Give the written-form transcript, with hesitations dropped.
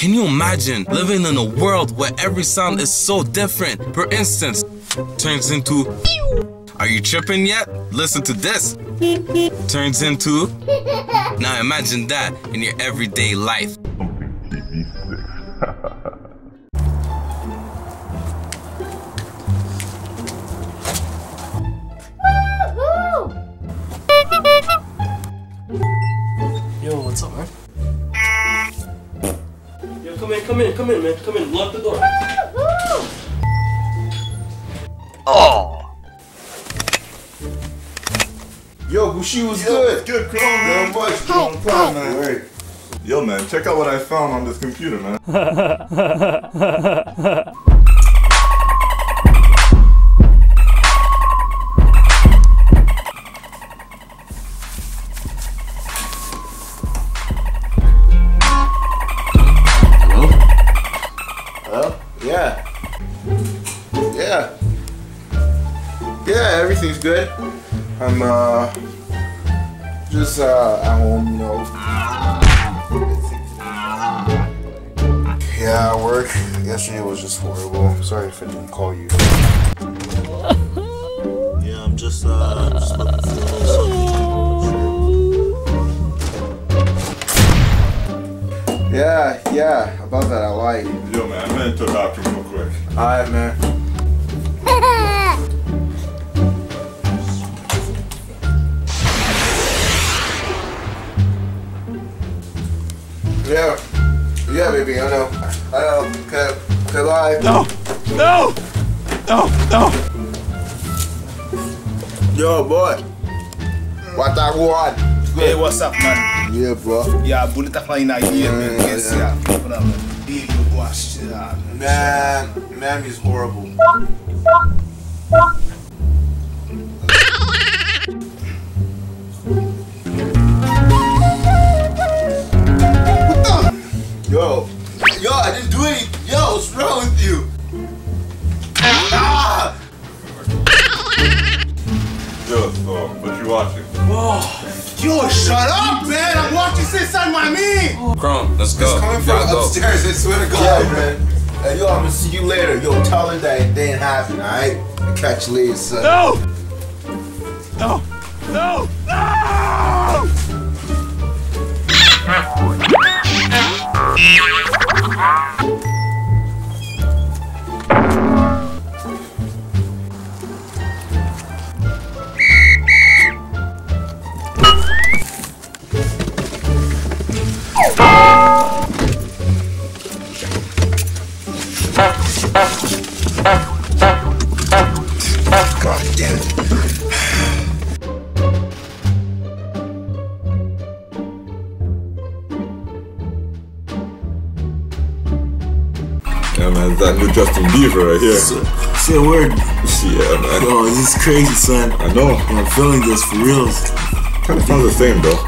Can you imagine living in a world where every sound is so different? For instance, turns into are you tripping yet? Listen to this. Turns into now imagine that in your everyday life. Yo, what's up, man? Yo, come in, man. Come in, lock the door. Oh! Yo, Bushi was good. Good, Chrome, man. Not much. Long time, man. Wait. Yo, man, check out what I found on this computer, man. Yeah. Yeah, everything's good. I'm just at home, you know. Yeah, work. Yesterday was just horrible. I'm sorry if I didn't call you. Yeah, I'm just looking for something. Yeah, about that I lied. Yo, man, I'm heading to the bathroom real quick. Alright, man. Yeah, baby, I know. Okay, lie. No! Yo, boy. What I want? Hey, what's up, man? Yeah, bro. Yeah, bullet up in here, man. Yes, yeah. Man, he's horrible. Yo, I didn't do anything. Yo, what's wrong with you? Ah! Yo, so, what you watching? Yo, shut up, man! I'm watching Sit on my knee! Chrome, let's go. It's coming from upstairs, I swear to God. Yeah, man. Hey, yo, I'm gonna see you later. Yo, tell her that it didn't happen, alright? Catch you later, son. No! God damn it. Yeah, man, it's that new Justin Bieber right here. Say a word. Yeah, man. Yo, this is crazy, son. I know. I'm feeling this for reals. Kind of sounds the same, though.